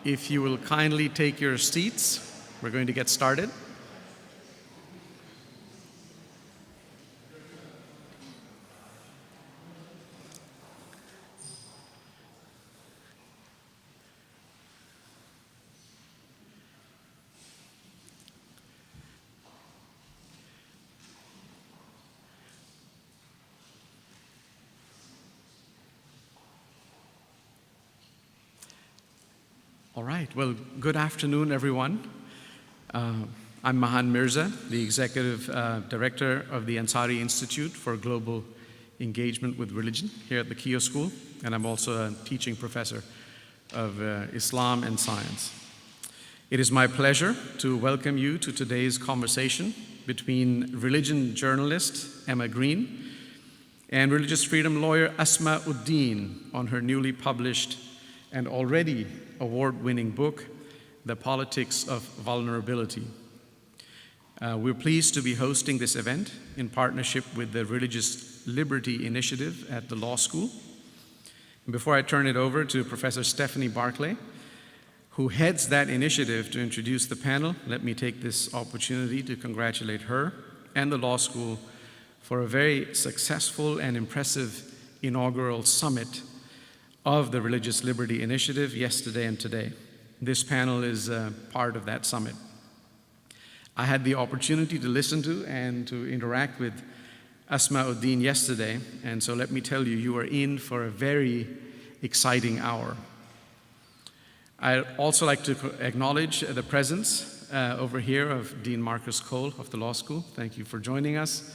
If you will kindly take your seats, we're going to get started. All right, well, good afternoon, everyone. I'm Mahan Mirza, the Executive Director of the Ansari Institute for Global Engagement with Religion here at the Keough School, and I'm also a teaching professor of Islam and science. It is my pleasure to welcome you to today's conversation between religion journalist Emma Greene and religious freedom lawyer Asma Uddin on her newly published and already award-winning book, The Politics of Vulnerability. We're pleased to be hosting this event in partnership with the Religious Liberty Initiative at the law school. And before I turn it over to Professor Stephanie Barclay, who heads that initiative, to introduce the panel, let me take this opportunity to congratulate her and the law school for a very successful and impressive inaugural summit of the Religious Liberty Initiative yesterday and today. This panel is part of that summit. I had the opportunity to listen to and to interact with Asma Uddin yesterday, and so let me tell you, you are in for a very exciting hour. I'd also like to acknowledge the presence over here of Dean Marcus Cole of the law school. Thank you for joining us.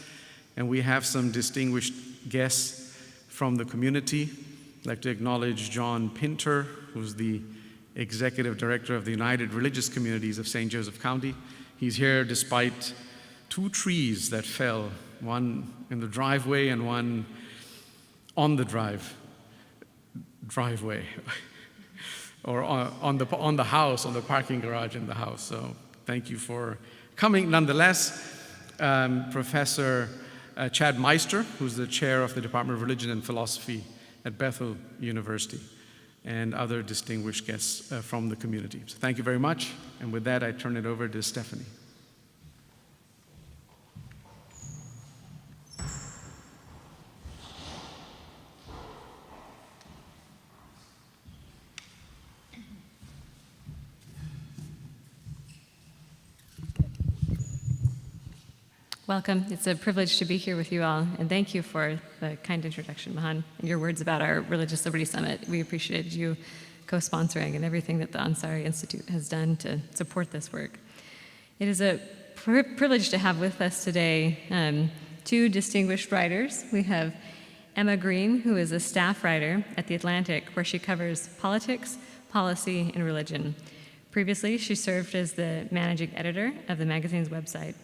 And we have some distinguished guests from the community. I'd like to acknowledge John Pinter, who's the Executive Director of the United Religious Communities of St. Joseph County. He's here despite two trees that fell, one in the driveway and one on the driveway, or on the house, on the parking garage in the house. So thank you for coming. Nonetheless, Professor Chad Meister, who's the chair of the Department of Religion and Philosophy at Bethel University, and other distinguished guests from the community. So thank you very much. And with that, I turn it over to Stephanie. Welcome. It's a privilege to be here with you all, and thank you for the kind introduction, Mahan, and your words about our Religious Liberty Summit. We appreciated you co-sponsoring and everything that the Ansari Institute has done to support this work. It is a privilege to have with us today two distinguished writers. We have Emma Greene, who is a staff writer at The Atlantic, where she covers politics, policy, and religion. Previously, she served as the managing editor of the magazine's website.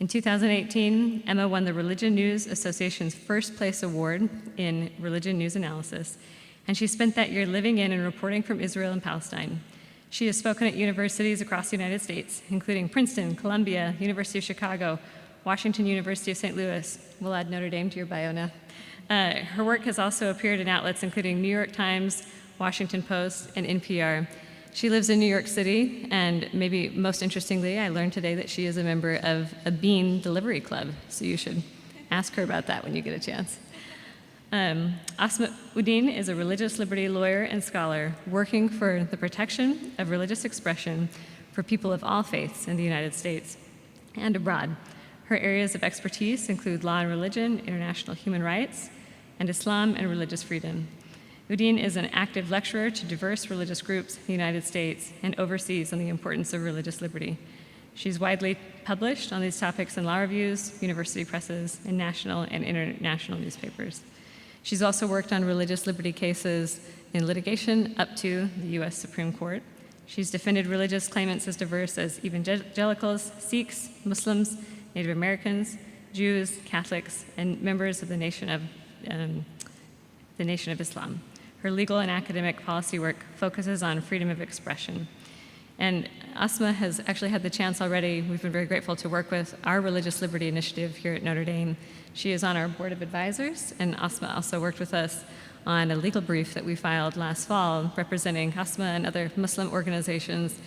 In 2018, Emma won the Religion News Association's First Place Award in Religion News Analysis, and she spent that year living in and reporting from Israel and Palestine. She has spoken at universities across the United States, including Princeton, Columbia, University of Chicago, Washington University of St. Louis. We'll add Notre Dame to your bio now. Her work has also appeared in outlets including New York Times, Washington Post, and NPR. She lives in New York City, and maybe most interestingly, I learned today that she is a member of a bean delivery club, so you should ask her about that when you get a chance. Asma Uddin is a religious liberty lawyer and scholar working for the protection of religious expression for people of all faiths in the United States and abroad. Her areas of expertise include law and religion, international human rights, and Islam and religious freedom. Uddin is an active lecturer to diverse religious groups in the United States and overseas on the importance of religious liberty. She's widely published on these topics in law reviews, university presses, and national and international newspapers. She's also worked on religious liberty cases in litigation up to the U.S. Supreme Court. She's defended religious claimants as diverse as evangelicals, Sikhs, Muslims, Native Americans, Jews, Catholics, and members of the Nation of Islam. Her legal and academic policy work focuses on freedom of expression. And Asma has actually had the chance already, we've been very grateful to work with our Religious Liberty Initiative here at Notre Dame. She is on our board of advisors, and Asma also worked with us on a legal brief that we filed last fall representing Asma and other Muslim organizations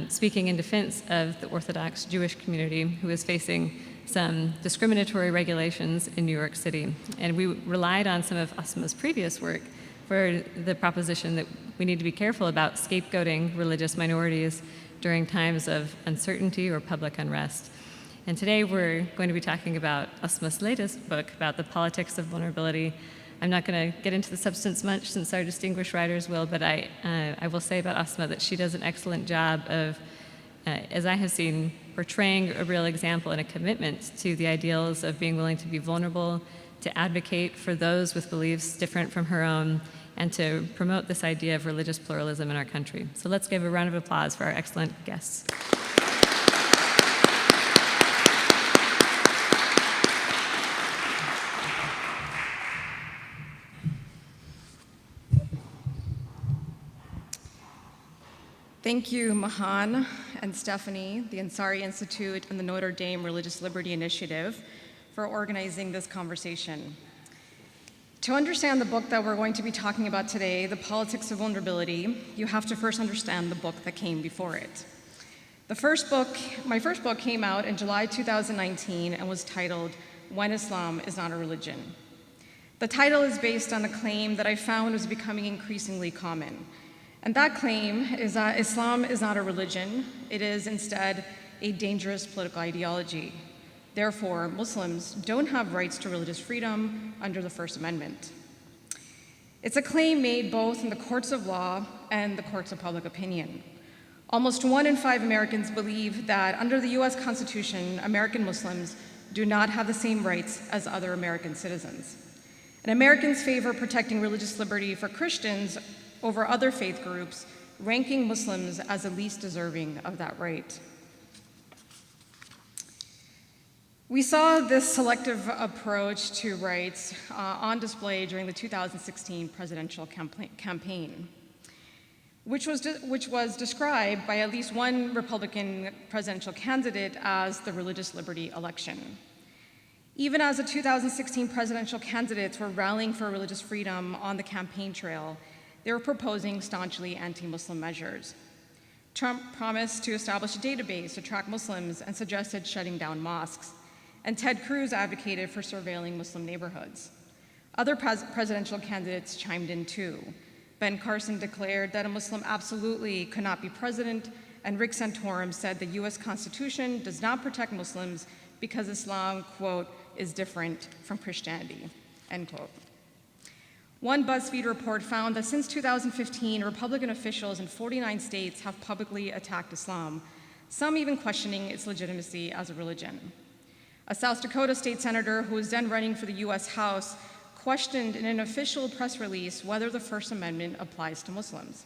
speaking in defense of the Orthodox Jewish community who is facing some discriminatory regulations in New York City. And we relied on some of Asma's previous work for the proposition that we need to be careful about scapegoating religious minorities during times of uncertainty or public unrest. And today we're going to be talking about Asma's latest book about the politics of vulnerability. I'm not going to get into the substance much since our distinguished writers will, but I will say about Asma that she does an excellent job of, as I have seen, portraying a real example and a commitment to the ideals of being willing to be vulnerable, to advocate for those with beliefs different from her own, and to promote this idea of religious pluralism in our country. So let's give a round of applause for our excellent guests. Thank you, Mahan and Stephanie, the Ansari Institute, and the Notre Religious Liberty Initiative for organizing this conversation. To understand the book that we're going to be talking about today, The Politics of Vulnerability, you have to first understand the book that came before it. My first book came out in July 2019 and was titled, When Islam is Not a Religion. The title is based on a claim that I found was becoming increasingly common. And that claim is that Islam is not a religion. It is instead a dangerous political ideology. Therefore, Muslims don't have rights to religious freedom under the First Amendment. It's a claim made both in the courts of law and the courts of public opinion. Almost 1 in 5 Americans believe that under the US Constitution, American Muslims do not have the same rights as other American citizens. And Americans favor protecting religious liberty for Christians over other faith groups, ranking Muslims as the least deserving of that right. We saw this selective approach to rights on display during the 2016 presidential campaign, which was described by at least one Republican presidential candidate as the religious liberty election. Even as the 2016 presidential candidates were rallying for religious freedom on the campaign trail, they were proposing staunchly anti-Muslim measures. Trump promised to establish a database to track Muslims and suggested shutting down mosques. And Ted Cruz advocated for surveilling Muslim neighborhoods. Other presidential candidates chimed in too. Ben Carson declared that a Muslim absolutely could not be president, and Rick Santorum said the US Constitution does not protect Muslims because Islam, quote, is different from Christianity, end quote. One BuzzFeed report found that since 2015, Republican officials in 49 states have publicly attacked Islam, some even questioning its legitimacy as a religion. A South Dakota state senator who was then running for the US House questioned in an official press release whether the First Amendment applies to Muslims.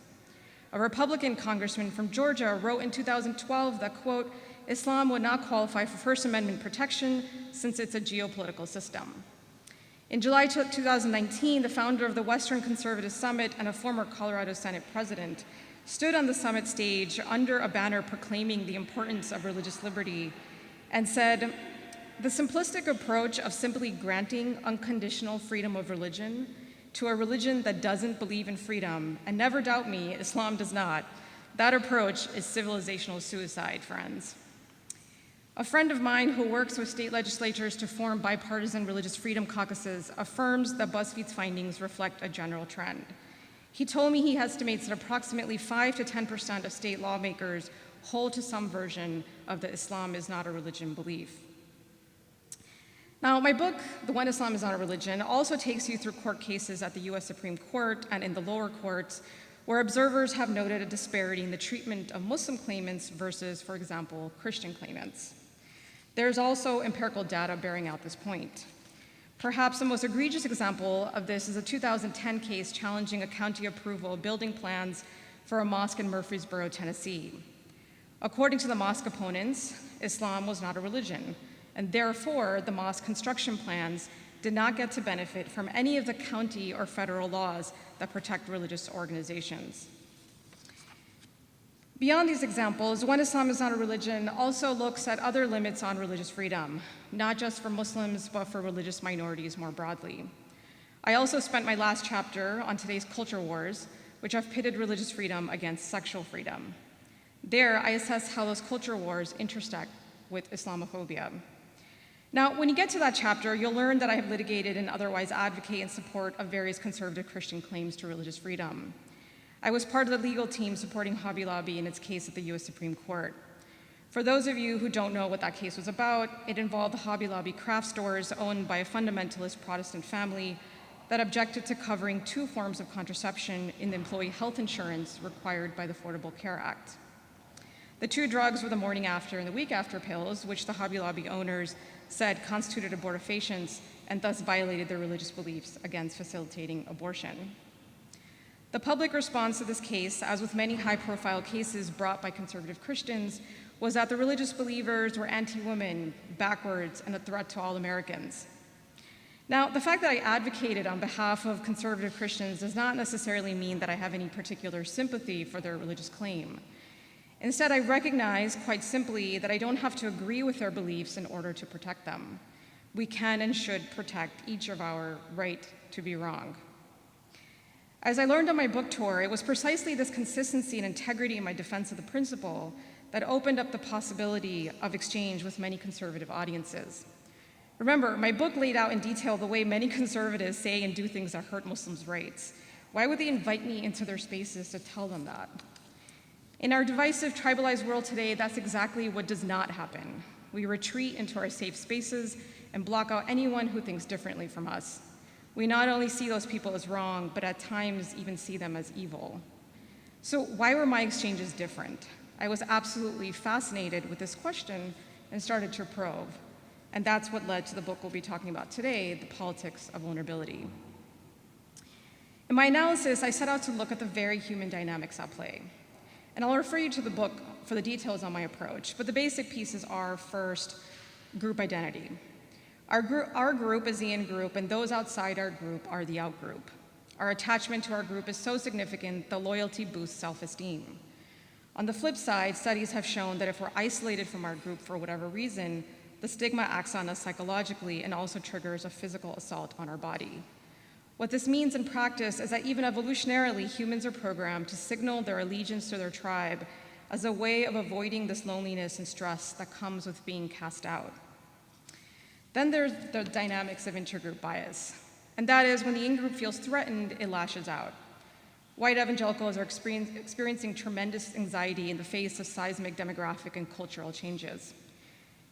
A Republican congressman from Georgia wrote in 2012 that, quote, Islam would not qualify for First Amendment protection since it's a geopolitical system. In July 2019, the founder of the Western Conservative Summit and a former Colorado Senate president stood on the summit stage under a banner proclaiming the importance of religious liberty and said, the simplistic approach of simply granting unconditional freedom of religion to a religion that doesn't believe in freedom, and never doubt me, Islam does not, that approach is civilizational suicide, friends. A friend of mine who works with state legislatures to form bipartisan religious freedom caucuses affirms that BuzzFeed's findings reflect a general trend. He told me he estimates that approximately 5 to 10% of state lawmakers hold to some version of the Islam is not a religion belief. Now, my book, The When Islam is Not a Religion, also takes you through court cases at the US Supreme Court and in the lower courts where observers have noted a disparity in the treatment of Muslim claimants versus, for example, Christian claimants. There's also empirical data bearing out this point. Perhaps the most egregious example of this is a 2010 case challenging a county approval of building plans for a mosque in Murfreesboro, Tennessee. According to the mosque opponents, Islam was not a religion, and therefore the mosque construction plans did not get to benefit from any of the county or federal laws that protect religious organizations. Beyond these examples, When Islam is Not a Religion also looks at other limits on religious freedom, not just for Muslims, but for religious minorities more broadly. I also spent my last chapter on today's culture wars, which have pitted religious freedom against sexual freedom. There, I assess how those culture wars intersect with Islamophobia. Now, when you get to that chapter, you'll learn that I have litigated and otherwise advocate in support of various conservative Christian claims to religious freedom. I was part of the legal team supporting Hobby Lobby in its case at the US Supreme Court. For those of you who don't know what that case was about, it involved the Hobby Lobby craft stores owned by a fundamentalist Protestant family that objected to covering 2 forms of contraception in the employee health insurance required by the Affordable Care Act. The 2 drugs were the morning after and the week after pills, which the Hobby Lobby owners said constituted abortifacients and thus violated their religious beliefs against facilitating abortion. The public response to this case, as with many high-profile cases brought by conservative Christians, was that the religious believers were anti-women, backwards, and a threat to all Americans. Now, the fact that I advocated on behalf of conservative Christians does not necessarily mean that I have any particular sympathy for their religious claim. Instead, I recognize, quite simply, that I don't have to agree with their beliefs in order to protect them. We can and should protect each of our right to be wrong. As I learned on my book tour, it was precisely this consistency and integrity in my defense of the principle that opened up the possibility of exchange with many conservative audiences. Remember, my book laid out in detail the way many conservatives say and do things that hurt Muslims' rights. Why would they invite me into their spaces to tell them that? In our divisive, tribalized world today, that's exactly what does not happen. We retreat into our safe spaces and block out anyone who thinks differently from us. We not only see those people as wrong, but at times even see them as evil. So why were my exchanges different? I was absolutely fascinated with this question and started to probe. And that's what led to the book we'll be talking about today, The Politics of Vulnerability. In my analysis, I set out to look at the very human dynamics at play. And I'll refer you to the book for the details on my approach, but the basic pieces are, first, group identity. Our group is the in-group, and those outside our group are the out-group. Our attachment to our group is so significant that loyalty boosts self-esteem. On the flip side, studies have shown that if we're isolated from our group for whatever reason, the stigma acts on us psychologically and also triggers a physical assault on our body. What this means in practice is that even evolutionarily, humans are programmed to signal their allegiance to their tribe as a way of avoiding this loneliness and stress that comes with being cast out. Then there's the dynamics of intergroup bias, and that is when the in-group feels threatened, it lashes out. White evangelicals are experiencing tremendous anxiety in the face of seismic demographic and cultural changes.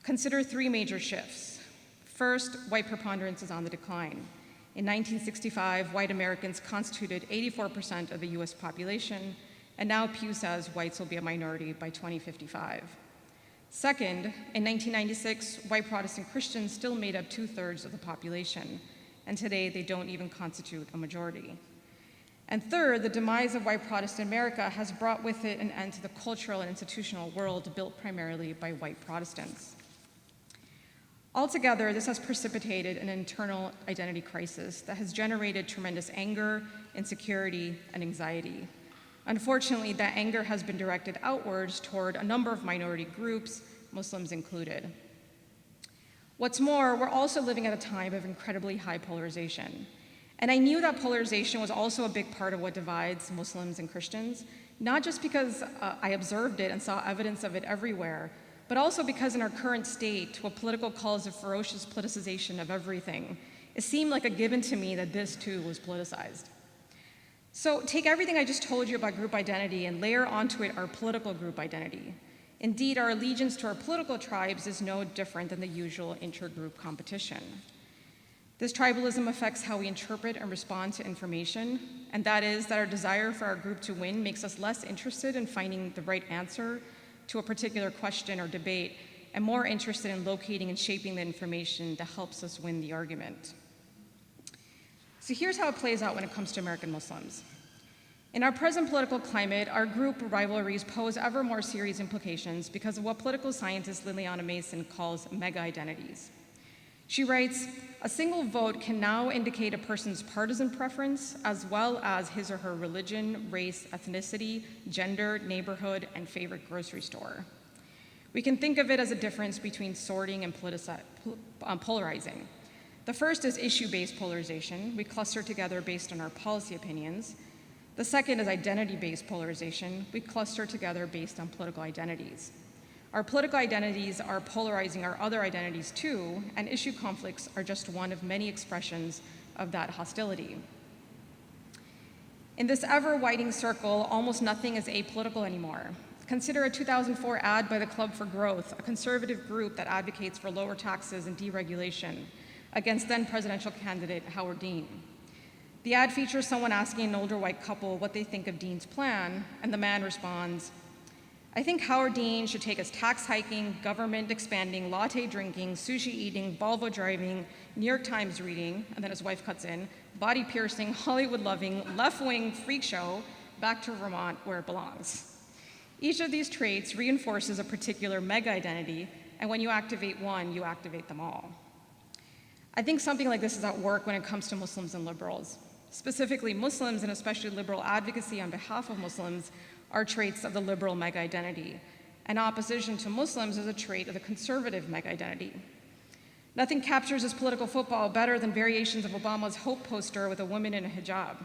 Consider 3 major shifts. First, white preponderance is on the decline. In 1965, white Americans constituted 84% of the US population, and now Pew says whites will be a minority by 2055. Second, in 1996, white Protestant Christians still made up 2/3 of the population, and today they don't even constitute a majority. And third, the demise of white Protestant America has brought with it an end to the cultural and institutional world built primarily by white Protestants. Altogether, this has precipitated an internal identity crisis that has generated tremendous anger, insecurity, and anxiety. Unfortunately, that anger has been directed outwards toward a number of minority groups, Muslims included. What's more, we're also living at a time of incredibly high polarization. And I knew that polarization was also a big part of what divides Muslims and Christians, not just because I observed it and saw evidence of it everywhere, but also because in our current state, what political calls a ferocious politicization of everything, it seemed like a given to me that this too was politicized. So take everything I just told you about group identity and layer onto it our political group identity. Indeed, our allegiance to our political tribes is no different than the usual intergroup competition. This tribalism affects how we interpret and respond to information, and that is that our desire for our group to win makes us less interested in finding the right answer to a particular question or debate, and more interested in locating and shaping the information that helps us win the argument. So here's how it plays out when it comes to American Muslims. In our present political climate, our group rivalries pose ever more serious implications because of what political scientist Liliana Mason calls mega-identities. She writes, a single vote can now indicate a person's partisan preference as well as his or her religion, race, ethnicity, gender, neighborhood, and favorite grocery store. We can think of it as a difference between sorting and polarizing. The The first is issue-based polarization. We cluster together based on our policy opinions. The second is identity-based polarization. We cluster together based on political identities. Our political identities are polarizing our other identities too, and issue conflicts are just one of many expressions of that hostility. In this ever-widening circle, almost nothing is apolitical anymore. Consider a 2004 ad by the Club for Growth, a conservative group that advocates for lower taxes and deregulation, against then presidential candidate Howard Dean. The ad features someone asking an older white couple what they think of Dean's plan, and the man responds, "I think Howard Dean should take his tax hiking, government expanding, latte drinking, sushi eating, Volvo driving, New York Times reading," and then his wife cuts in, "body piercing, Hollywood loving, left-wing freak show back to Vermont where it belongs." Each of these traits reinforces a particular mega identity, and when you activate one, you activate them all. I think something like this is at work when it comes to Muslims and liberals. Specifically, Muslims, and especially liberal advocacy on behalf of Muslims, are traits of the liberal mega-identity, and opposition to Muslims is a trait of the conservative mega-identity. Nothing captures this political football better than variations of Obama's Hope poster with a woman in a hijab.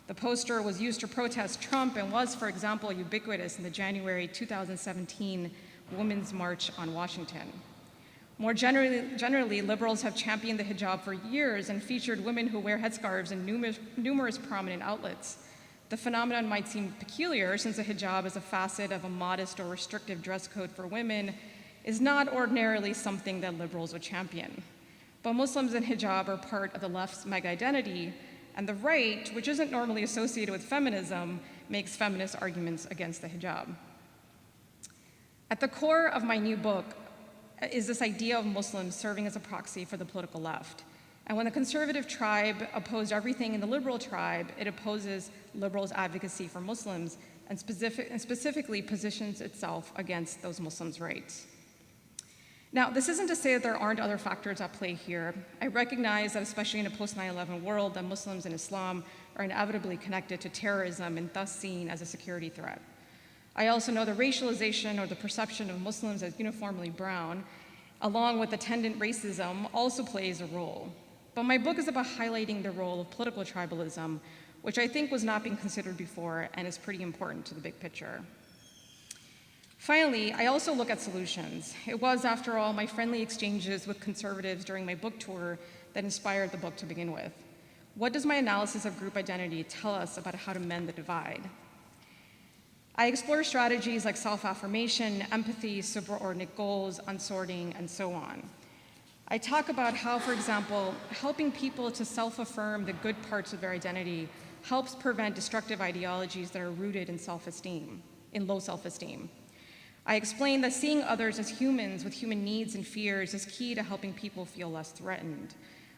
The poster was used to protest Trump and was, for example, ubiquitous in the January 2017 Women's March on Washington. More generally, liberals have championed the hijab for years and featured women who wear headscarves in numerous prominent outlets. The phenomenon might seem peculiar since a hijab is a facet of a modest or restrictive dress code for women, is not ordinarily something that liberals would champion. But Muslims in hijab are part of the left's mega-identity, and the right, which isn't normally associated with feminism, makes feminist arguments against the hijab. At the core of my new book is this idea of Muslims serving as a proxy for the political left. And when the conservative tribe opposed everything in the liberal tribe, it opposes liberals' advocacy for Muslims and specifically positions itself against those Muslims' rights. Now, this isn't to say that there aren't other factors at play here. I recognize that, especially in a post-9/11 world, that Muslims and Islam are inevitably connected to terrorism and thus seen as a security threat. I also know the racialization or the perception of Muslims as uniformly brown, along with attendant racism, also plays a role. But my book is about highlighting the role of political tribalism, which I think was not being considered before and is pretty important to the big picture. Finally, I also look at solutions. It was, after all, my friendly exchanges with conservatives during my book tour that inspired the book to begin with. What does my analysis of group identity tell us about how to mend the divide? I explore strategies like self-affirmation, empathy, superordinate goals, unsorting, and so on. I talk about how, for example, helping people to self-affirm the good parts of their identity helps prevent destructive ideologies that are rooted in self-esteem, in low self-esteem. I explain that seeing others as humans with human needs and fears is key to helping people feel less threatened.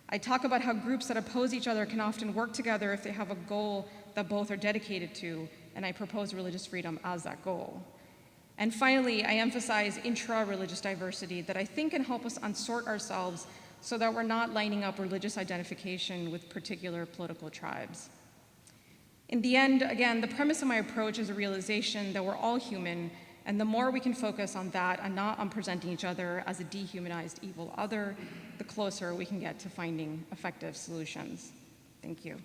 I talk about how groups that oppose each other can often work together if they have a goal that both are dedicated to, and I propose religious freedom as that goal. And finally, I emphasize intra-religious diversity that I think can help us unsort ourselves so that we're not lining up religious identification with particular political tribes. In the end, again, the premise of my approach is a realization that we're all human, and the more we can focus on that and not on presenting each other as a dehumanized evil other, the closer we can get to finding effective solutions. Thank you.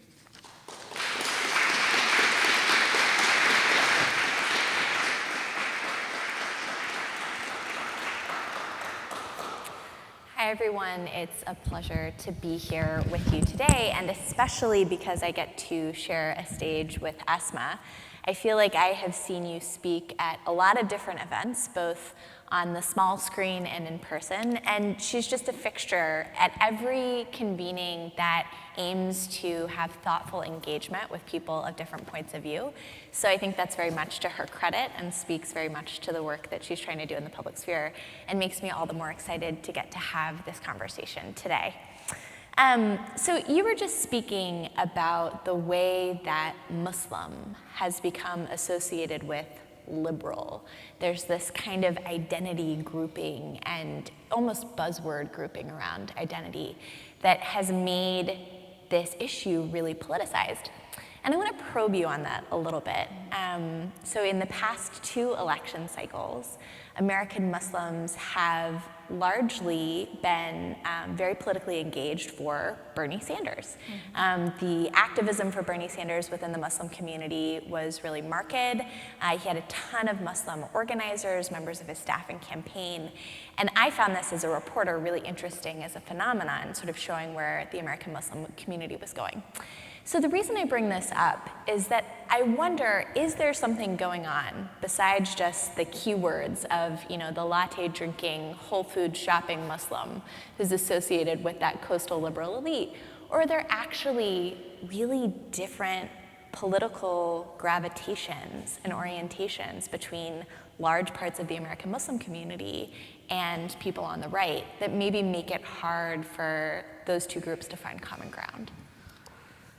Hi, everyone. It's a pleasure to be here with you today, and especially because I get to share a stage with Asma. I feel like I have seen you speak at a lot of different events, both on the small screen and in person, and she's just a fixture at every convening that aims to have thoughtful engagement with people of different points of view. So I think that's very much to her credit and speaks very much to the work that she's trying to do in the public sphere and makes me all the more excited to get to have this conversation today. So you were just speaking about the way that Muslim has become associated with liberal. There's this kind of identity grouping and almost buzzword grouping around identity that has made this issue really politicized. And I want to probe you on that a little bit. So in the past 2 election cycles, American Muslims have largely been very politically engaged for Bernie Sanders. The activism for Bernie Sanders within the Muslim community was really marked. He had a ton of Muslim organizers, members of his staff and campaign. And I found this as a reporter really interesting as a phenomenon, sort of showing where the American Muslim community was going. So the reason I bring this up is that I wonder, is there something going on besides just the keywords of, the latte drinking, Whole Foods shopping Muslim who's associated with that coastal liberal elite? Or are there actually really different political gravitations and orientations between large parts of the American Muslim community and people on the right that maybe make it hard for those 2 groups to find common ground?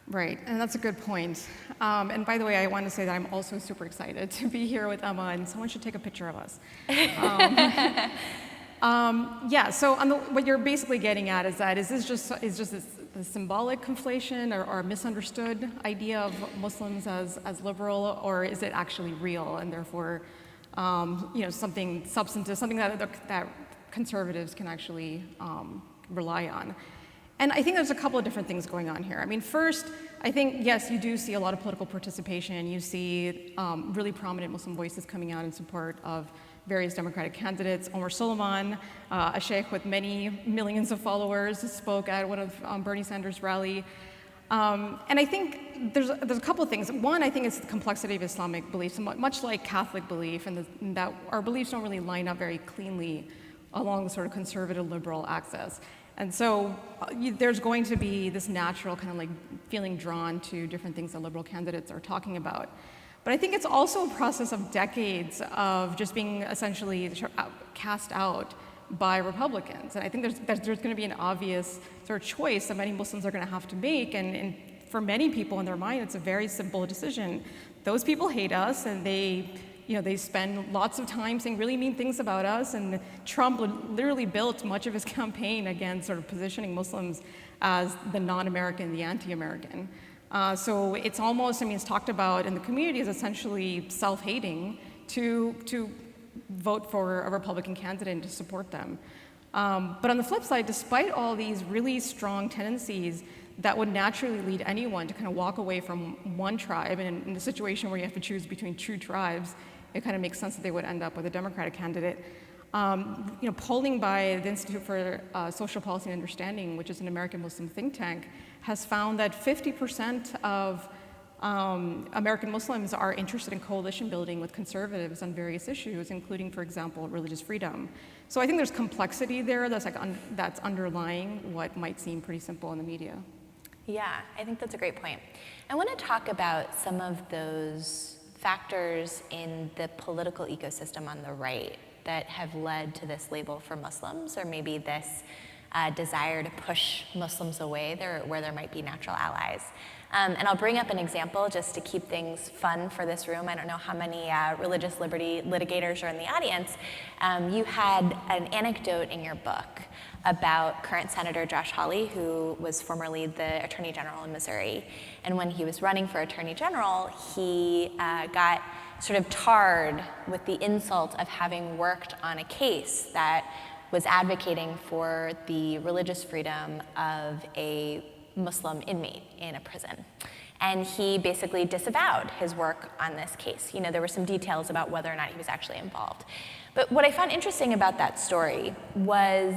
Right, and that's a good point. And by the way, I want to say that I'm also super excited to be here with Emma, and someone should take a picture of us. Yeah, so what you're basically getting at is that is this just this symbolic conflation or misunderstood idea of Muslims as liberal, or is it actually real and therefore something substantive, something that conservatives can actually rely on? And I think there's a couple of different things going on here. I mean, first, I think, yes, you do see a lot of political participation. You see really prominent Muslim voices coming out in support of various Democratic candidates. Omar Suleiman, a sheikh with many millions of followers, spoke at one of Bernie Sanders' rally. And I think there's a couple of things. One, I think it's the complexity of Islamic beliefs, much like Catholic belief, and that our beliefs don't really line up very cleanly along the sort of conservative liberal axis. And so there's going to be this natural kind of like feeling drawn to different things that liberal candidates are talking about. But I think it's also a process of decades of just being essentially cast out by Republicans. And I think there's going to be an obvious sort of choice that many Muslims are going to have to make. And for many people in their mind, it's a very simple decision. Those people hate us, and they spend lots of time saying really mean things about us, and Trump literally built much of his campaign against sort of positioning Muslims as the non-American, the anti-American. So it's almost, it's talked about in the community as essentially self-hating to vote for a Republican candidate and to support them. But on the flip side, despite all these really strong tendencies that would naturally lead anyone to kind of walk away from one tribe, and in a situation where you have to choose between 2 tribes, it kind of makes sense that they would end up with a Democratic candidate. Polling by the Institute for Social Policy and Understanding, which is an American Muslim think tank, has found that 50% of American Muslims are interested in coalition building with conservatives on various issues, including, for example, religious freedom. So I think there's complexity there that's underlying what might seem pretty simple in the media. Yeah, I think that's a great point. I want to talk about some of those factors in the political ecosystem on the right that have led to this label for Muslims, or maybe this desire to push Muslims away where there might be natural allies. And I'll bring up an example just to keep things fun for this room. I don't know how many religious liberty litigators are in the audience. You had an anecdote in your book about current Senator Josh Hawley, who was formerly the Attorney General in Missouri. And when he was running for Attorney General, he got sort of tarred with the insult of having worked on a case that was advocating for the religious freedom of a Muslim inmate in a prison. And he basically disavowed his work on this case. There were some details about whether or not he was actually involved. But what I found interesting about that story was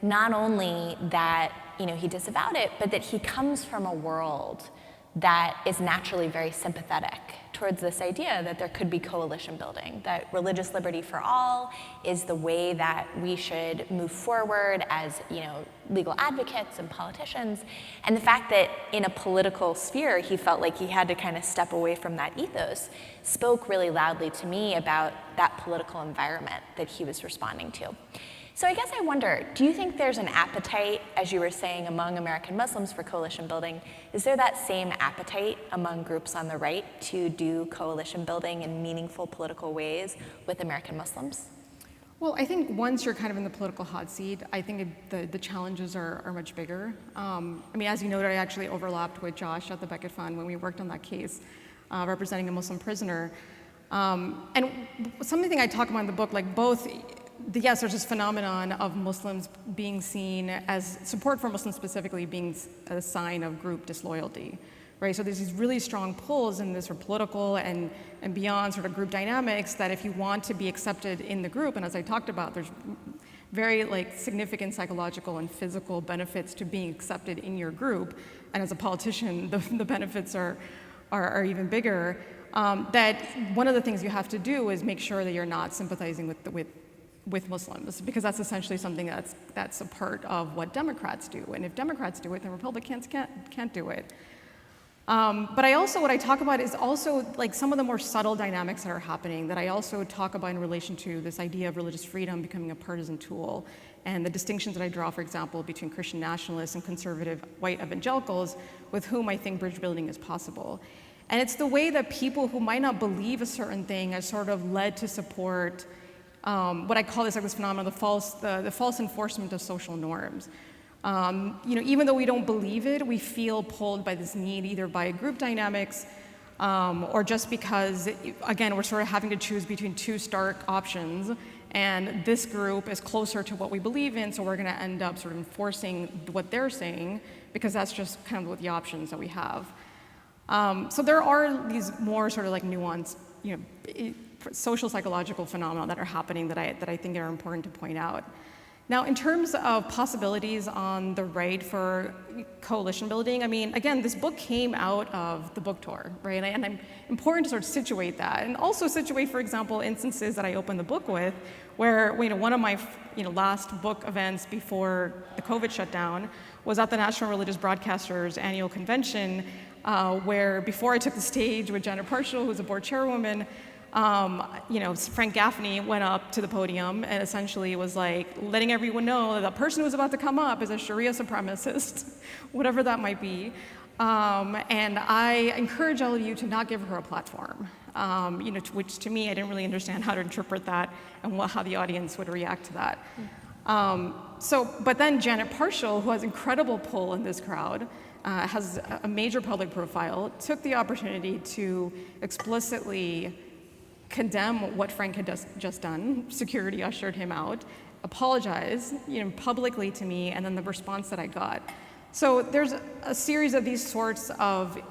not only that he disavowed it, but that he comes from a world that is naturally very sympathetic towards this idea that there could be coalition building, that religious liberty for all is the way that we should move forward as legal advocates and politicians. And the fact that in a political sphere he felt like he had to kind of step away from that ethos spoke really loudly to me about that political environment that he was responding to. So I guess I wonder, do you think there's an appetite, as you were saying, among American Muslims for coalition building? Is there that same appetite among groups on the right to do coalition building in meaningful political ways with American Muslims? Well, I think once you're kind of in the political hot seat, I think the challenges are much bigger. I mean, as you noted, I actually overlapped with Josh at the Beckett Fund when we worked on that case, representing a Muslim prisoner. And something I talk about in the book, like both, yes, there's this phenomenon of Muslims being seen as, support for Muslims specifically being a sign of group disloyalty, right? So there's these really strong pulls in this sort of political and beyond sort of group dynamics that if you want to be accepted in the group, and as I talked about, there's very significant psychological and physical benefits to being accepted in your group, and as a politician, the benefits are even bigger. That one of the things you have to do is make sure that you're not sympathizing with Muslims, because that's essentially something that's a part of what Democrats do. And if Democrats do it, then Republicans can't do it. But what I talk about is also some of the more subtle dynamics that are happening that I also talk about in relation to this idea of religious freedom becoming a partisan tool, and the distinctions that I draw, for example, between Christian nationalists and conservative white evangelicals with whom I think bridge building is possible. And it's the way that people who might not believe a certain thing are sort of led to support what I call this phenomenon, the false enforcement of social norms. Even though we don't believe it, we feel pulled by this need, either by group dynamics or just because, again, we're sort of having to choose between two stark options, and this group is closer to what we believe in, so we're going to end up sort of enforcing what they're saying because that's just kind of what the options that we have. So there are these more sort of nuanced, social psychological phenomena that are happening that I think are important to point out. Now, in terms of possibilities on the right for coalition building, I mean, again, this book came out of the book tour, right? And I'm important to sort of situate that, and also situate, for example, instances that I opened the book with, where one of my last book events before the COVID shutdown was at the National Religious Broadcasters Annual Convention, where before I took the stage with Janet Parshall, who's a board chairwoman, Frank Gaffney went up to the podium and essentially was letting everyone know that the person who's about to come up is a Sharia supremacist, whatever that might be. And I encourage all of you to not give her a platform, which to me, I didn't really understand how to interpret that and how the audience would react to that. But then Janet Parshall, who has incredible pull in this crowd, has a major public profile, took the opportunity to explicitly condemn what Frank had just done. Security ushered him out, apologized, publicly to me, and then the response that I got. So there's a series of these sorts of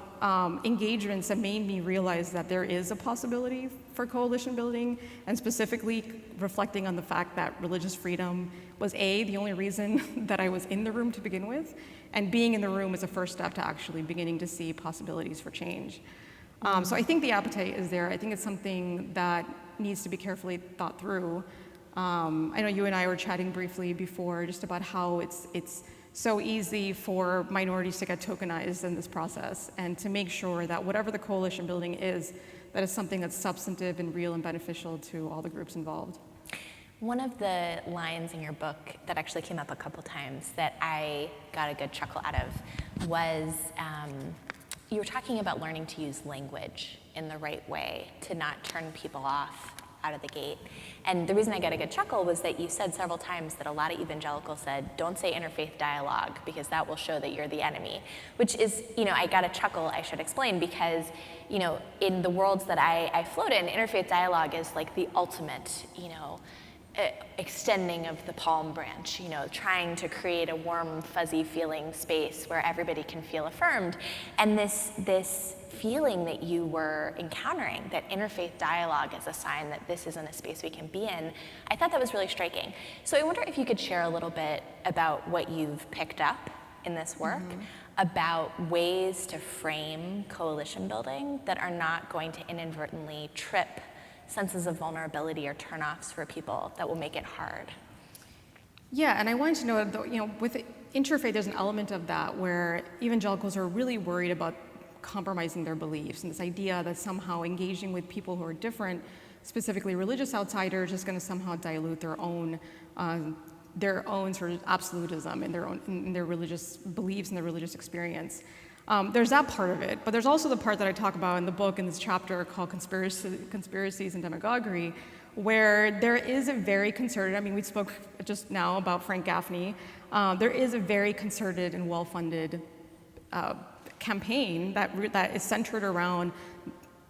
engagements that made me realize that there is a possibility for coalition building, and specifically reflecting on the fact that religious freedom was the only reason that I was in the room to begin with, and being in the room is a first step to actually beginning to see possibilities for change. So I think the appetite is there. I think it's something that needs to be carefully thought through. I know you and I were chatting briefly before just about how it's so easy for minorities to get tokenized in this process, and to make sure that whatever the coalition building is, that is something that's substantive and real and beneficial to all the groups involved. One of the lines in your book that actually came up a couple times that I got a good chuckle out of was you were talking about learning to use language in the right way to not turn people off out of the gate. And the reason I got a good chuckle was that you said several times that a lot of evangelicals said, don't say interfaith dialogue because that will show that you're the enemy, which is, I got a chuckle, I should explain, because, in the worlds that I float in, interfaith dialogue is the ultimate, extending of the palm branch, trying to create a warm, fuzzy feeling space where everybody can feel affirmed. And this feeling that you were encountering, that interfaith dialogue is a sign that this isn't a space we can be in, I thought that was really striking. So I wonder if you could share a little bit about what you've picked up in this work, about ways to frame coalition building that are not going to inadvertently trip senses of vulnerability or turnoffs for people that will make it hard. Yeah, and I wanted to know that, with interfaith, there's an element of that where evangelicals are really worried about compromising their beliefs, and this idea that somehow engaging with people who are different, specifically religious outsiders, is going to somehow dilute their own sort of absolutism in their religious beliefs and their religious experience. There's that part of it, but there's also the part that I talk about in the book, in this chapter called Conspiracies and Demagoguery, where there is a very concerted, I mean, we spoke just now about Frank Gaffney, there is a very concerted and well-funded campaign that is centered around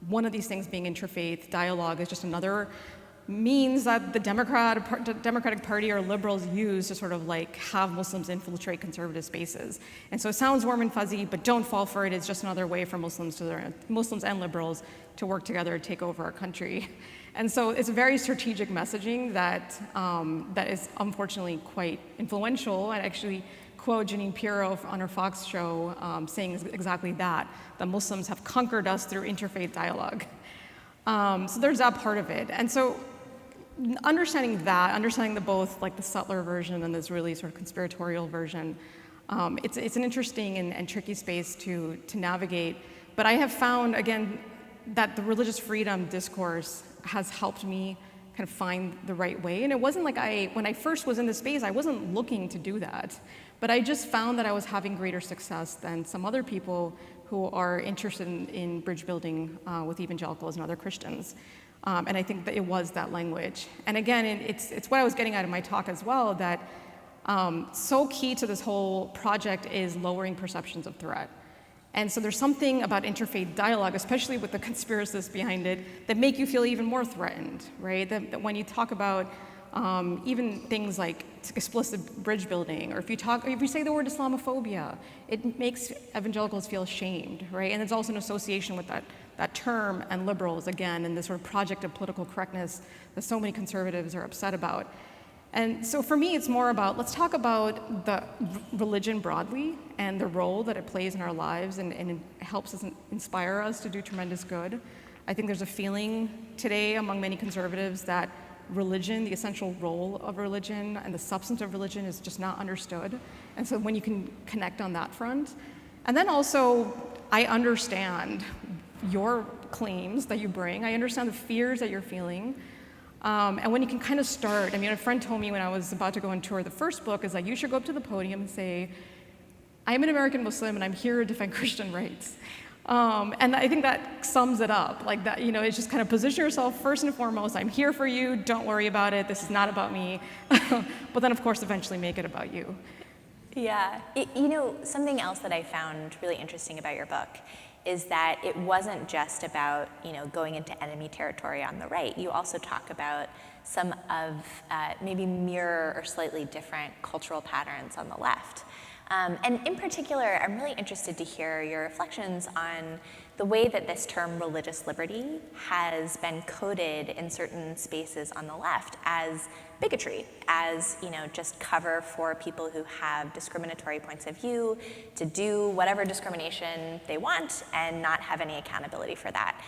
one of these things being interfaith dialogue is just another means that the Democratic Party or liberals use to sort of like have Muslims infiltrate conservative spaces. And so it sounds warm and fuzzy, but don't fall for it. It's just another way for Muslims and liberals to work together to take over our country. And so it's a very strategic messaging that is unfortunately quite influential. And actually quote Jeanine Pirro on her Fox show saying exactly that Muslims have conquered us through interfaith dialogue. So there's that part of it. And so understanding both like the subtler version and this really sort of conspiratorial version, it's an interesting and tricky space to navigate. But I have found, again, that the religious freedom discourse has helped me kind of find the right way. And it wasn't like when I first was in this space, I wasn't looking to do that. But I just found that I was having greater success than some other people who are interested in bridge building with evangelicals and other Christians. And I think that it was that language. And again, it's what I was getting at in my talk as well, that so key to this whole project is lowering perceptions of threat. And so there's something about interfaith dialogue, especially with the conspiracists behind it, that make you feel even more threatened, right? That when you talk about even things like explicit bridge building, or if you say the word Islamophobia, it makes evangelicals feel ashamed, right? And there's also an association with that term and liberals, again, and this sort of project of political correctness that so many conservatives are upset about. And so for me, it's more about, let's talk about the religion broadly and the role that it plays in our lives, and it helps us inspire us to do tremendous good. I think there's a feeling today among many conservatives that religion, the essential role of religion and the substance of religion is just not understood. And so when you can connect on that front, and then also I understand your claims that you bring, I understand the fears that you're feeling, and when you can kind of start, I mean, a friend told me when I was about to go on tour, the first book is like, you should go up to the podium and say, I'm an American Muslim and I'm here to defend Christian rights. And I think that sums it up, like that, you know, it's just kind of position yourself first and foremost, I'm here for you, don't worry about it, this is not about me. But then of course, eventually make it about you. Yeah, you know, something else that I found really interesting about your book is that it wasn't just about, you know, going into enemy territory on the right. You also talk about some of maybe mirror or slightly different cultural patterns on the left. And in particular, I'm really interested to hear your reflections on the way that this term religious liberty has been coded in certain spaces on the left as bigotry, as, you know, just cover for people who have discriminatory points of view to do whatever discrimination they want and not have any accountability for that.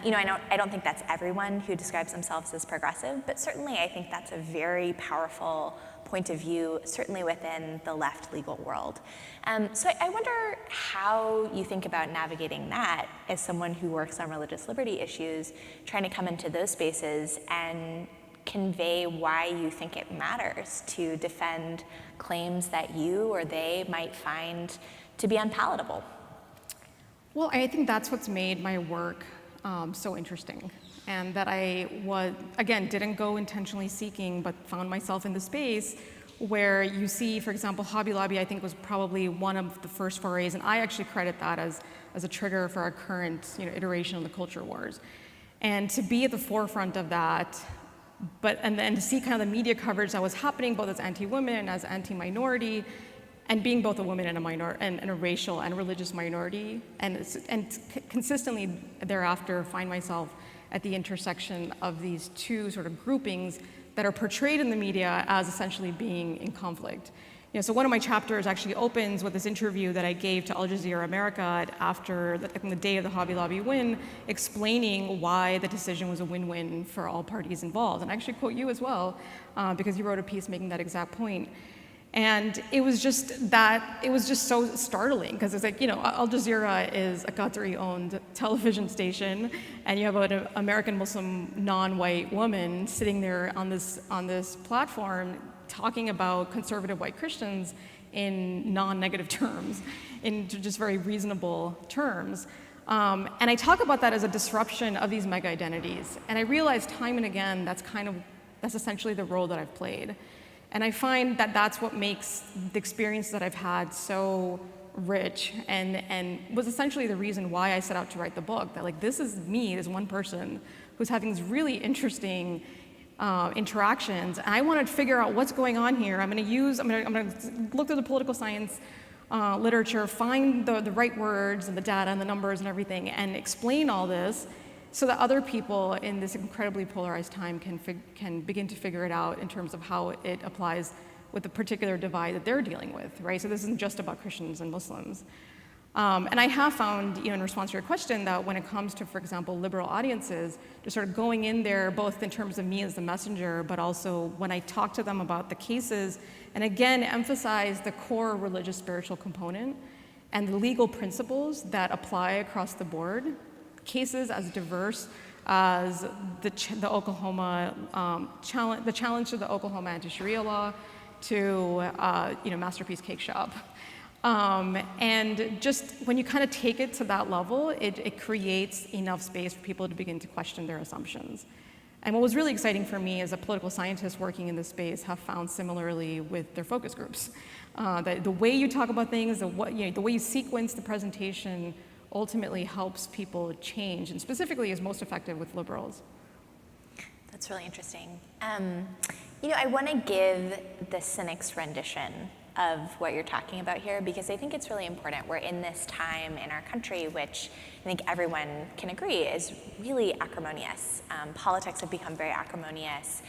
You know, I don't think that's everyone who describes themselves as progressive, but certainly I think that's a very powerful point of view, certainly within the left legal world. So I wonder how you think about navigating that as someone who works on religious liberty issues, trying to come into those spaces and convey why you think it matters to defend claims that you or they might find to be unpalatable. Well, I think that's what's made my work so interesting. And that I didn't go intentionally seeking, but found myself in the space where you see, for example, Hobby Lobby, I think was probably one of the first forays, and I actually credit that as a trigger for our current, you know, iteration of the culture wars. And to be at the forefront of that, and then to see kind of the media coverage that was happening both as anti-women and as anti-minority, and being both a woman and a racial and religious minority, and consistently thereafter find myself at the intersection of these two sort of groupings that are portrayed in the media as essentially being in conflict. You know, so one of my chapters actually opens with this interview that I gave to Al Jazeera America after the day of the Hobby Lobby win, explaining why the decision was a win-win for all parties involved. And I actually quote you as well, because you wrote a piece making that exact point. And it was just so startling, because it's like, you know, Al Jazeera is a Qatari-owned television station, and you have an American Muslim non-white woman sitting there on this platform talking about conservative white Christians in non-negative terms, in just very reasonable terms. And I talk about that as a disruption of these mega identities. And I realize time and again that's essentially the role that I've played. And I find that that's what makes the experience that I've had so rich and was essentially the reason why I set out to write the book. That like this is me, this one person who's having these really interesting interactions, and I wanted to figure out what's going on here. I'm going to look through the political science literature, find the right words and the data and the numbers and everything, and explain all this so that other people in this incredibly polarized time can begin to figure it out in terms of how it applies with the particular divide that they're dealing with, right? So this isn't just about Christians and Muslims. And I have found, in response to your question, that when it comes to, for example, liberal audiences, just sort of going in there, both in terms of me as the messenger, but also when I talk to them about the cases, and again, emphasize the core religious spiritual component and the legal principles that apply across the board, cases as diverse as the Oklahoma challenge, the challenge to the Oklahoma anti-Sharia law, to Masterpiece Cake Shop. And just when you kind of take it to that level, it creates enough space for people to begin to question their assumptions. And what was really exciting for me as a political scientist working in this space have found similarly with their focus groups. That the way you talk about things, the way you sequence the presentation ultimately helps people change, and specifically is most effective with liberals. That's really interesting. I want to give the cynic's rendition of what you're talking about here, because I think it's really important. We're in this time in our country, which I think everyone can agree is really acrimonious. Politics have become very acrimonious.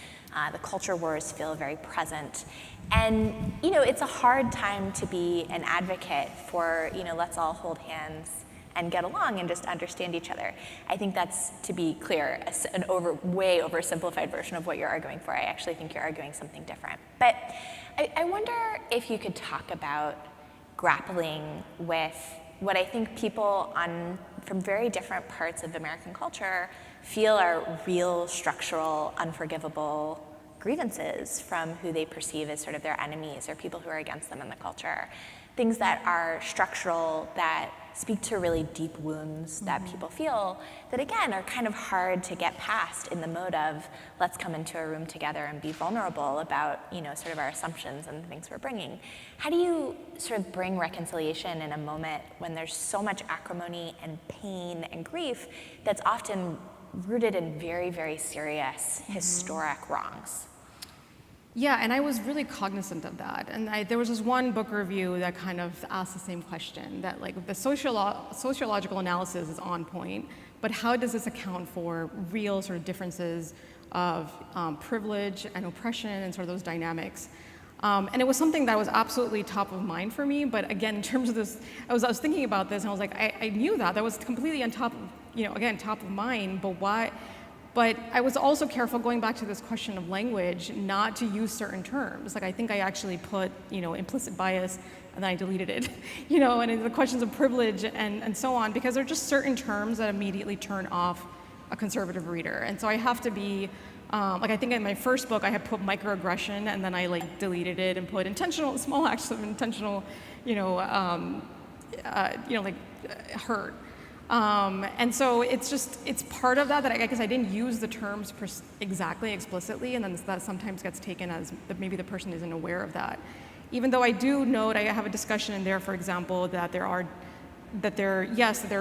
The culture wars feel very present. And, it's a hard time to be an advocate for, let's all hold hands and get along and just understand each other. I think that's, to be clear, an way oversimplified version of what you're arguing for. I actually think you're arguing something different. But I wonder if you could talk about grappling with what I think people from very different parts of American culture feel are real, structural, unforgivable grievances from who they perceive as sort of their enemies or people who are against them in the culture. Things that are structural, that speak to really deep wounds that people feel, that again are kind of hard to get past in the mode of let's come into a room together and be vulnerable about sort of our assumptions and the things we're bringing. How do you sort of bring reconciliation in a moment when there's so much acrimony and pain and grief that's often rooted in very, very serious historic wrongs? Yeah, and I was really cognizant of that. And there was this one book review that kind of asked the same question, that like the sociological analysis is on point, but how does this account for real sort of differences of privilege and oppression and sort of those dynamics? And it was something that was absolutely top of mind for me, but again, in terms of this, I was thinking about this and I was like, I knew that was completely on top of, top of mind, but why? But I was also careful, going back to this question of language, not to use certain terms. Like I think I actually put, implicit bias, and then I deleted it, and the questions of privilege and so on, because there are just certain terms that immediately turn off a conservative reader. And so I have to be, I think in my first book I had put microaggression, and then I deleted it and put intentional, small acts of intentional, hurt. And so it's part of that I guess I didn't use the terms exactly explicitly, and then that sometimes gets taken as that maybe the person isn't aware of that. Even though I do note, I have a discussion in there, for example, that there are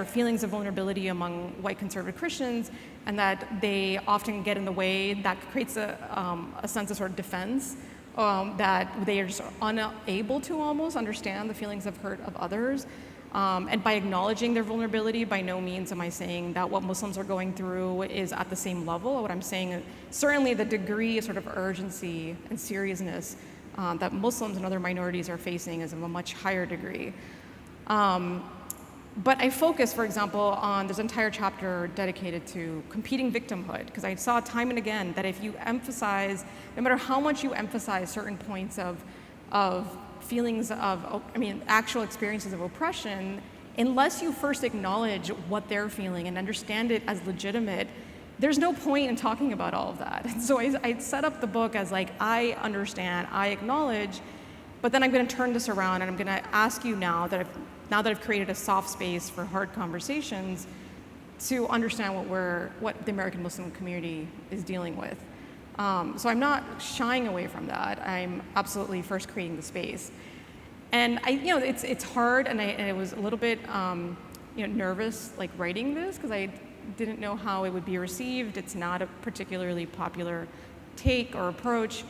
feelings of vulnerability among white conservative Christians, and that they often get in the way. That creates a sense of sort of defense, that they are just unable to almost understand the feelings of hurt of others. And by acknowledging their vulnerability, by no means am I saying that what Muslims are going through is at the same level. What I'm saying is certainly the degree of sort of urgency and seriousness that Muslims and other minorities are facing is of a much higher degree. But I focus, for example, on this entire chapter dedicated to competing victimhood, because I saw time and again that if you emphasize, no matter how much you emphasize certain points of feelings of, actual experiences of oppression, unless you first acknowledge what they're feeling and understand it as legitimate, there's no point in talking about all of that. And so I set up the book as like, I understand, I acknowledge, but then I'm going to turn this around and I'm going to ask you now that I've created a soft space for hard conversations to understand what the American Muslim community is dealing with. So I'm not shying away from that. I'm absolutely first creating the space. And it's hard, and I was a little bit nervous like writing this because I didn't know how it would be received. It's not a particularly popular take or approach,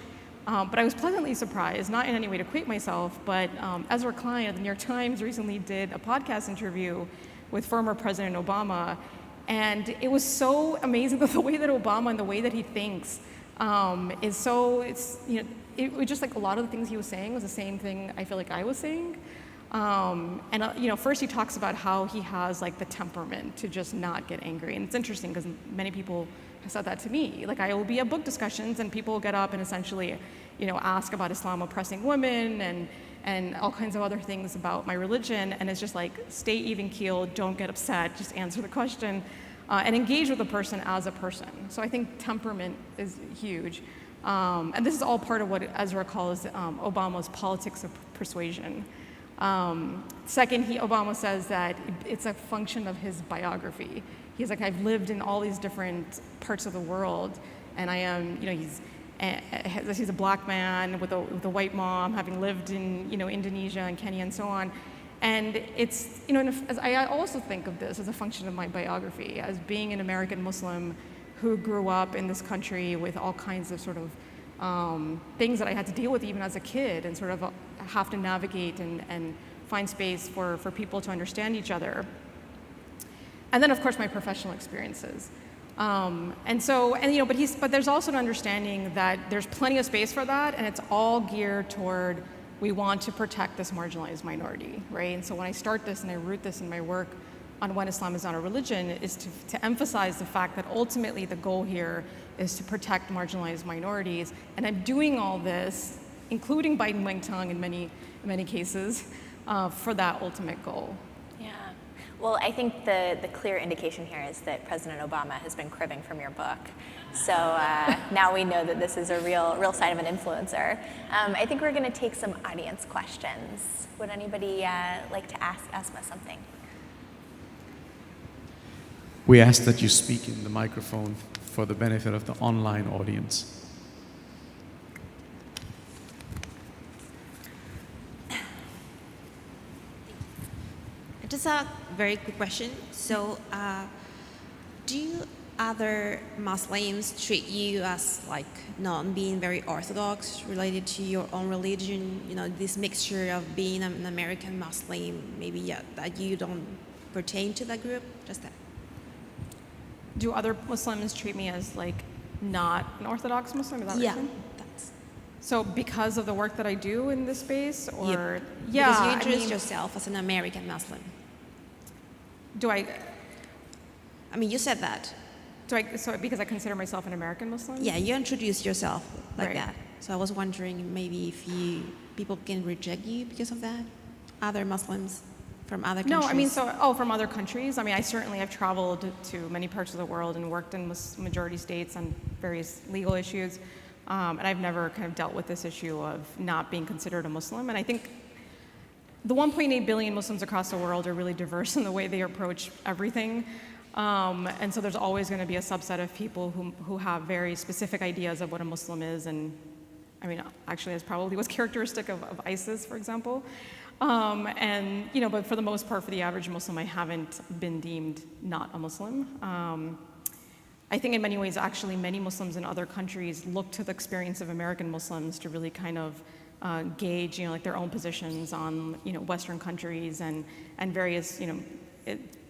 but I was pleasantly surprised, not in any way to equate myself, but Ezra Klein of the New York Times recently did a podcast interview with former President Obama, and it was so amazing the way that Obama and the way that he thinks is so, it was just like a lot of the things he was saying was the same thing I feel like I was saying. First he talks about how he has like the temperament to just not get angry. And it's interesting because many people have said that to me. Like I will be at book discussions and people will get up and essentially, ask about Islam oppressing women and all kinds of other things about my religion. And it's just like, stay even keeled, don't get upset, just answer the question and engage with the person as a person. So I think temperament is huge. And this is all part of what Ezra calls Obama's politics of persuasion. Second, Obama says that it's a function of his biography. He's like, I've lived in all these different parts of the world, and I am, he's a black man with a white mom, having lived in, Indonesia and Kenya and so on. And it's, as I also think of this as a function of my biography, as being an American Muslim who grew up in this country with all kinds of sort of things that I had to deal with even as a kid and sort of have to navigate and find space for people to understand each other. And then, of course, my professional experiences. But there's also an understanding that there's plenty of space for that, and it's all geared toward we want to protect this marginalized minority, right? And so when I start this and I root this in my work on when Islam is not a religion, is to emphasize the fact that ultimately the goal here is to protect marginalized minorities. And I'm doing all this, including biting my tongue in many cases, for that ultimate goal. Yeah. Well, I think the clear indication here is that President Obama has been cribbing from your book. So now we know that this is a real sign of an influencer. I think we're going to take some audience questions. Would anybody like to ask Asma something? We ask that you speak in the microphone for the benefit of the online audience. Just a very quick question. So, do other Muslims treat you as like not being very orthodox related to your own religion? This mixture of being an American Muslim, maybe that you don't pertain to that group? Just that. Do other Muslims treat me as like not an Orthodox Muslim? Is that what you're saying? That's. So because of the work that I do in this space, or Because you introduce yourself as an American Muslim. Do I? I mean, you said that. So because I consider myself an American Muslim? Yeah, you introduce yourself like Right. that. So I was wondering maybe if people can reject you because of that. Other Muslims from other countries. No, I mean, from other countries. I mean, I certainly have traveled to many parts of the world and worked in majority states on various legal issues. And I've never kind of dealt with this issue of not being considered a Muslim. And I think the 1.8 billion Muslims across the world are really diverse in the way they approach everything. And so there's always going to be a subset of people who have very specific ideas of what a Muslim is. And I mean, actually, that's probably what's characteristic of ISIS, for example. But for the most part, for the average Muslim, I haven't been deemed not a Muslim. I think in many ways, actually, many Muslims in other countries look to the experience of American Muslims to really kind of gauge, their own positions on, Western countries and various,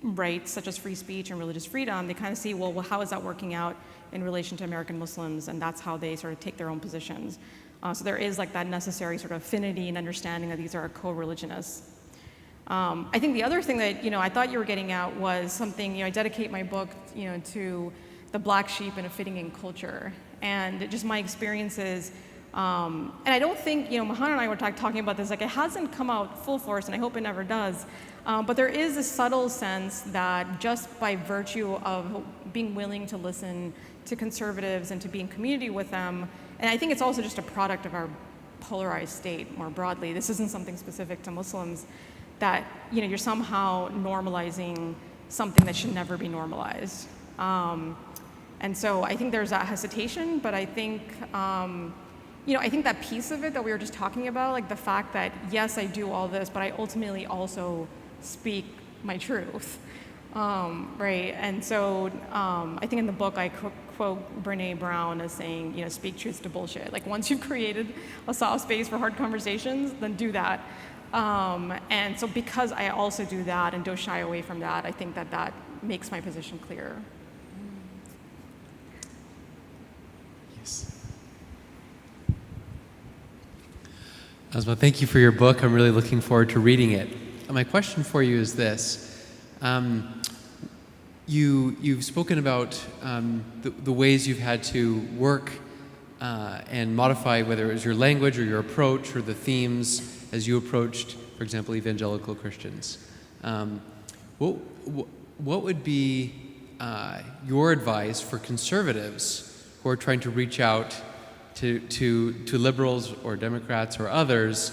rights such as free speech and religious freedom. They kind of see, well, how is that working out in relation to American Muslims? And that's how they sort of take their own positions. So there is like that necessary sort of affinity and understanding that these are co-religionists. I think the other thing that, I thought you were getting at was something, I dedicate my book, to the black sheep in a fitting in culture. And just my experiences, and I don't think, Mahan and I were talking about this, like it hasn't come out full force, and I hope it never does. But there is a subtle sense that just by virtue of being willing to listen to conservatives and to be in community with them. And I think it's also just a product of our polarized state more broadly. This isn't something specific to Muslims, that you're somehow normalizing something that should never be normalized. And so I think there's that hesitation, but I think, I think that piece of it that we were just talking about, like the fact that, yes, I do all this, but I ultimately also speak my truth, right? And so I think in the book I quote Brene Brown as saying, speak truth to bullshit. Like once you've created a soft space for hard conversations, then do that. And so because I also do that and don't shy away from that, I think that makes my position clear. Yes. Asma, thank you for your book. I'm really looking forward to reading it. My question for you is this. You've spoken about the ways you've had to work and modify, whether it was your language or your approach or the themes as you approached, for example, evangelical Christians. What would be your advice for conservatives who are trying to reach out to liberals or Democrats or others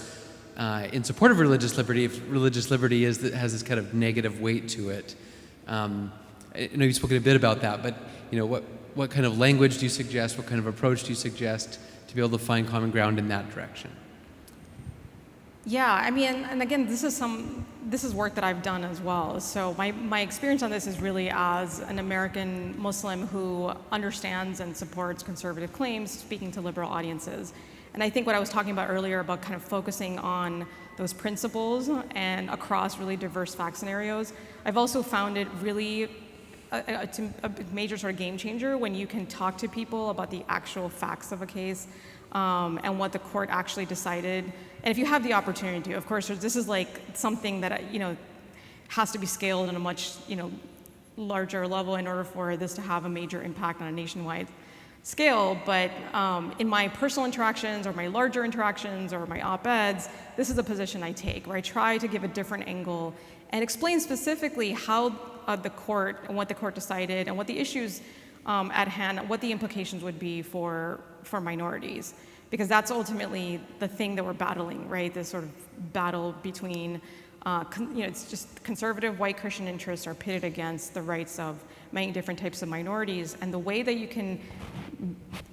in support of religious liberty, if religious liberty has this kind of negative weight to it? I know you've spoken a bit about that, but what kind of language do you suggest? What kind of approach do you suggest to be able to find common ground in that direction? Yeah, I mean, and again, this is work that I've done as well. So my experience on this is really as an American Muslim who understands and supports conservative claims, speaking to liberal audiences. And I think what I was talking about earlier about kind of focusing on those principles and across really diverse fact scenarios, I've also found it really a major sort of game changer when you can talk to people about the actual facts of a case and what the court actually decided. And if you have the opportunity to, of course, this is like something that, has to be scaled on a much, larger level in order for this to have a major impact on a nationwide scale. But in my personal interactions or my larger interactions or my op-eds, this is a position I take where I try to give a different angle and explain specifically how the court and what the court decided and what the issues at hand, what the implications would be for minorities. Because that's ultimately the thing that we're battling, right? This sort of battle between, it's just conservative white Christian interests are pitted against the rights of many different types of minorities. And the way that you can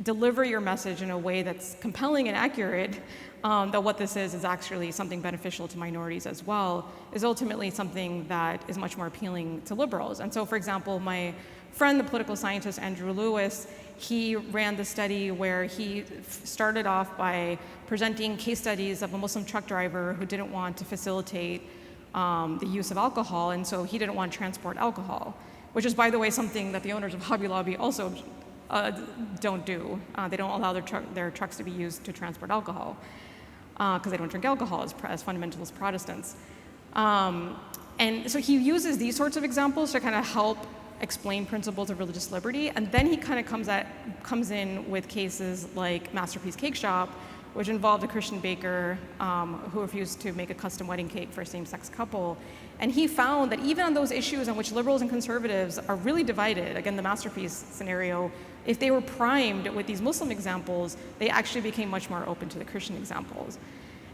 deliver your message in a way that's compelling and accurate, that what this is actually something beneficial to minorities as well, is ultimately something that is much more appealing to liberals. And so, for example, my friend, the political scientist Andrew Lewis, he ran the study where he started off by presenting case studies of a Muslim truck driver who didn't want to facilitate the use of alcohol, and so he didn't want to transport alcohol, which is, by the way, something that the owners of Hobby Lobby also don't do. They don't allow their trucks to be used to transport alcohol because they don't drink alcohol as fundamentalist Protestants. And so he uses these sorts of examples to kind of help explain principles of religious liberty, and then he kind of comes in with cases like Masterpiece Cake Shop, which involved a Christian baker who refused to make a custom wedding cake for a same-sex couple. And he found that even on those issues on which liberals and conservatives are really divided, again, the Masterpiece scenario, if they were primed with these Muslim examples, they actually became much more open to the Christian examples.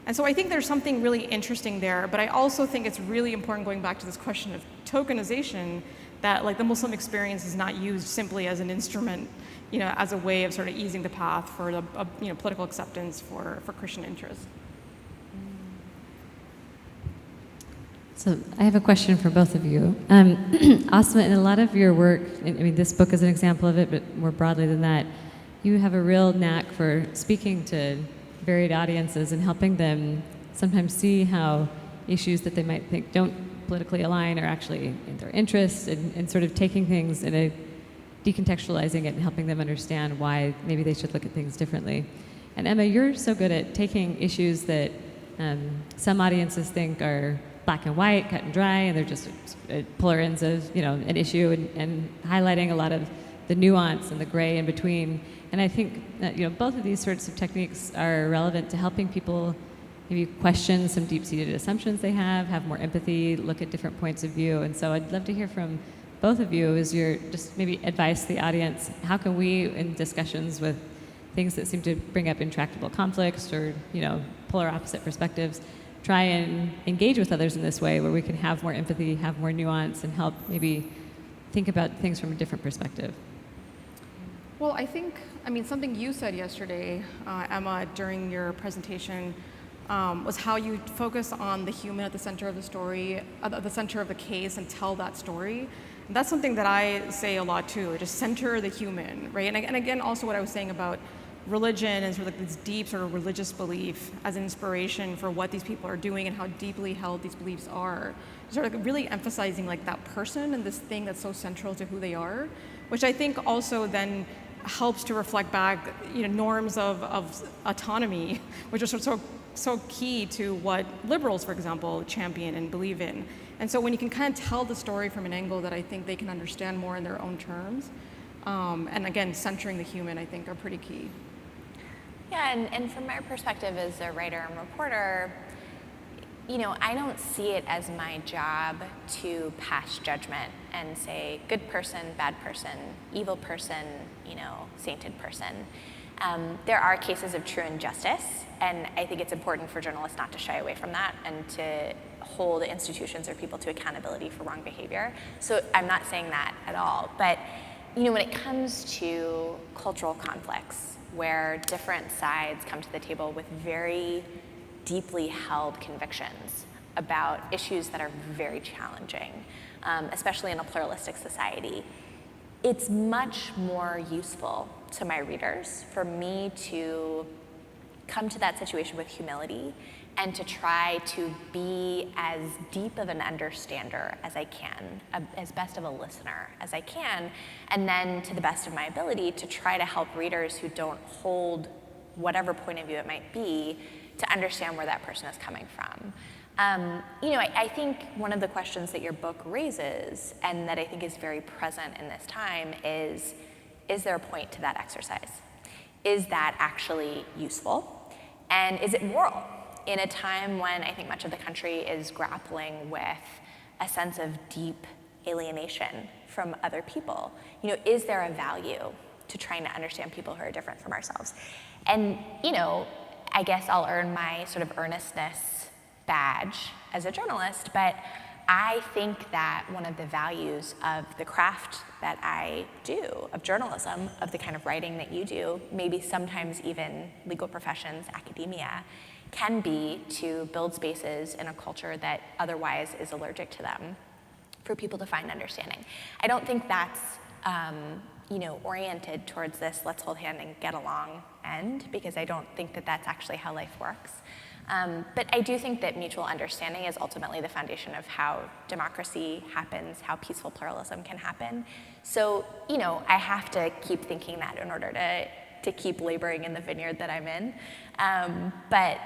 And so I think there's something really interesting there, but I also think it's really important, going back to this question of tokenization, that like the Muslim experience is not used simply as an instrument, as a way of sort of easing the path for the political acceptance for Christian interests. So I have a question for both of you. Asma, in a lot of your work, I mean, this book is an example of it, but more broadly than that, you have a real knack for speaking to varied audiences and helping them sometimes see how issues that they might think don't politically align are actually in their interests, and sort of taking things and decontextualizing it and helping them understand why maybe they should look at things differently. And Emma, you're so good at taking issues that some audiences think are black and white, cut and dry, and they're just polar ends of an issue, and highlighting a lot of the nuance and the gray in between. And I think that, both of these sorts of techniques are relevant to helping people maybe question some deep-seated assumptions they have more empathy, look at different points of view. And so I'd love to hear from both of you is your just maybe advice to the audience. How can we, in discussions with things that seem to bring up intractable conflicts or polar opposite perspectives, try and engage with others in this way where we can have more empathy, have more nuance, and help maybe think about things from a different perspective? Well, I mean, something you said yesterday, Emma, during your presentation, was how you focus on the human at the center of the story, at the center of the case, and tell that story. And that's something that I say a lot too, just center the human, right? And again, also what I was saying about religion and sort of like this deep sort of religious belief as an inspiration for what these people are doing and how deeply held these beliefs are. Sort of like really emphasizing like that person and this thing that's so central to who they are, which I think also then helps to reflect back, norms of autonomy, which are so key to what liberals, for example, champion and believe in. And so when you can kind of tell the story from an angle that I think they can understand more in their own terms, and again, centering the human, I think are pretty key. Yeah, and from my perspective as a writer and reporter, I don't see it as my job to pass judgment and say good person, bad person, evil person, sainted person. There are cases of true injustice, and I think it's important for journalists not to shy away from that and to hold institutions or people to accountability for wrong behavior. So I'm not saying that at all. But when it comes to cultural conflicts, where different sides come to the table with very deeply held convictions about issues that are very challenging, especially in a pluralistic society, it's much more useful to my readers for me to come to that situation with humility and to try to be as deep of an understander as I can, as best of a listener as I can, and then to the best of my ability to try to help readers who don't hold whatever point of view it might be to understand where that person is coming from. I think one of the questions that your book raises, and that I think is very present in this time, is there a point to that exercise? Is that actually useful? And is it moral? In a time when I think much of the country is grappling with a sense of deep alienation from other people, is there a value to trying to understand people who are different from ourselves? And, I guess I'll earn my sort of earnestness badge as a journalist, but I think that one of the values of the craft that I do, of journalism, of the kind of writing that you do, maybe sometimes even legal professions, academia, can be to build spaces in a culture that otherwise is allergic to them for people to find understanding. I don't think that's oriented towards this let's hold hand and get along end, because I don't think that that's actually how life works. But I do think that mutual understanding is ultimately the foundation of how democracy happens, how peaceful pluralism can happen. So, I have to keep thinking that in order to keep laboring in the vineyard that I'm in. But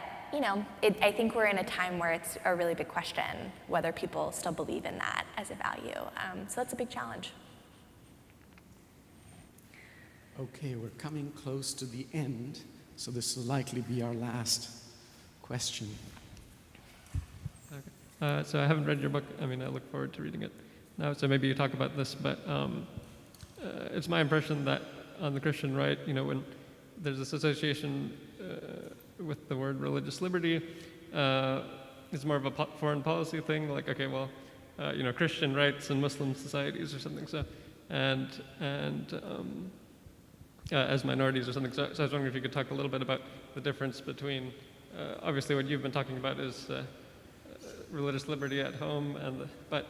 I think we're in a time where it's a really big question whether people still believe in that as a value. So that's a big challenge. Okay, we're coming close to the end, so this will likely be our last question. Okay. So I haven't read your book. I look forward to reading it now, so maybe you talk about this, but it's my impression that on the Christian right, when there's this association with the word religious liberty, it's more of a foreign policy thing, like, okay, well, Christian rights in Muslim societies or something, so, and as minorities or something. So I was wondering if you could talk a little bit about the difference between, obviously what you've been talking about is religious liberty at home, and but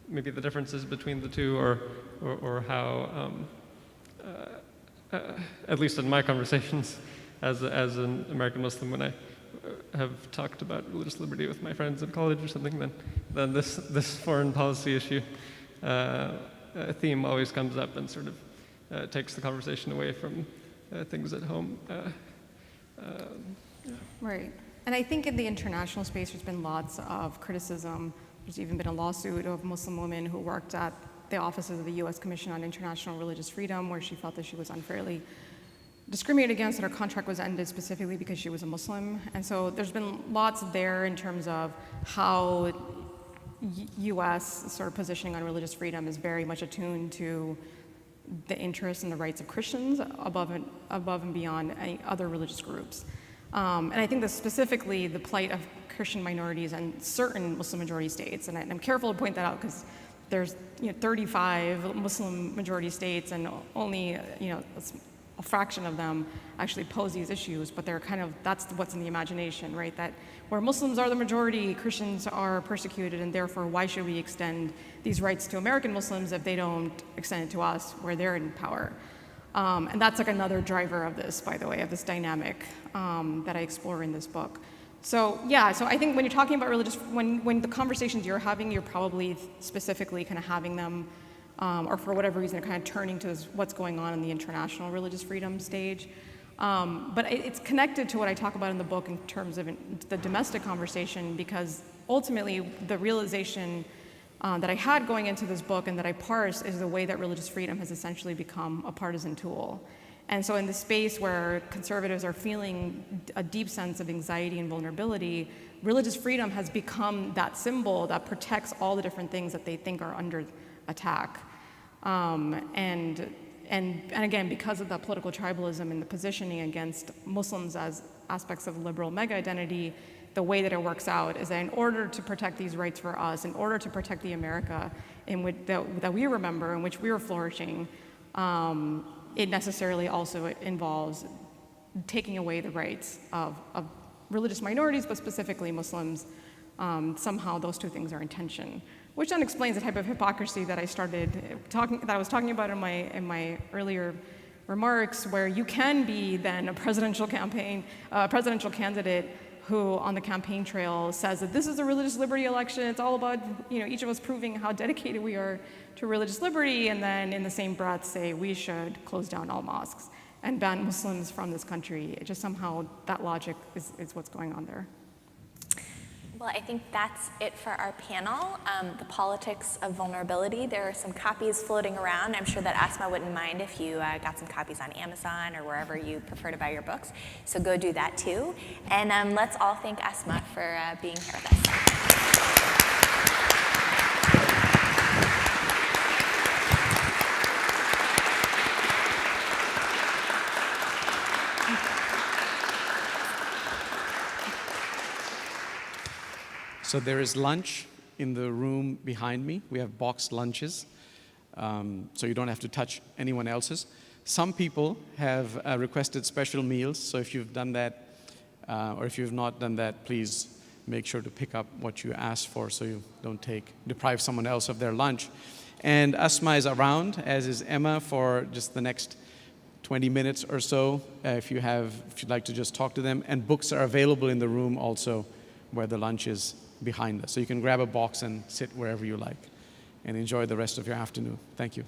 maybe the differences between the two, or how, at least in my conversations as an American Muslim, when I have talked about religious liberty with my friends in college or something, then this foreign policy issue theme always comes up and sort of takes the conversation away from things at home. Right. And I think in the international space, there's been lots of criticism. There's even been a lawsuit of a Muslim woman who worked at the offices of the U.S. Commission on International Religious Freedom, where she felt that she was unfairly discriminated against, and her contract was ended specifically because she was a Muslim. And so there's been lots there in terms of how U.S. sort of positioning on religious freedom is very much attuned to the interests and the rights of Christians above and beyond any other religious groups. And I think that specifically the plight of Christian minorities in certain Muslim majority states, and I'm careful to point that out because there's 35 Muslim majority states and only a fraction of them actually pose these issues, but they're that's what's in the imagination, right? That where Muslims are the majority, Christians are persecuted, and therefore why should we extend these rights to American Muslims if they don't extend it to us where they're in power? And that's like another driver of this, by the way, of this dynamic that I explore in this book. So yeah, so I think when you're talking about religious, when the conversations you're having, you're probably specifically kind of having them, or for whatever reason, kind of turning to what's going on in the international religious freedom stage. But it's connected to what I talk about in the book in terms of the domestic conversation, because ultimately the realization that I had going into this book and that I parse is the way that religious freedom has essentially become a partisan tool. And so in the space where conservatives are feeling a deep sense of anxiety and vulnerability, religious freedom has become that symbol that protects all the different things that they think are under attack. And again, because of that political tribalism and the positioning against Muslims as aspects of liberal mega-identity, the way that it works out is that in order to protect these rights for us, in order to protect the America that we remember, in which we were flourishing, it necessarily also involves taking away the rights of religious minorities, but specifically Muslims. Somehow those two things are in tension, which then explains the type of hypocrisy that I was talking about in my earlier remarks, where you can be then a presidential candidate who on the campaign trail says that this is a religious liberty election, it's all about each of us proving how dedicated we are to religious liberty, and then in the same breath say we should close down all mosques and ban Muslims from this country. It just somehow, that logic is what's going on there. Well, I think that's it for our panel, The Politics of Vulnerability. There are some copies floating around. I'm sure that Asma wouldn't mind if you got some copies on Amazon or wherever you prefer to buy your books. So go do that too. And let's all thank Asma for being here with us. So there is lunch in the room behind me. We have boxed lunches, so you don't have to touch anyone else's. Some people have requested special meals, so if you've done that, or if you've not done that, please make sure to pick up what you asked for so you don't deprive someone else of their lunch. And Asma is around, as is Emma, for just the next 20 minutes or so, if you'd like to just talk to them. And books are available in the room also, where the lunch is behind us. So you can grab a box and sit wherever you like and enjoy the rest of your afternoon. Thank you.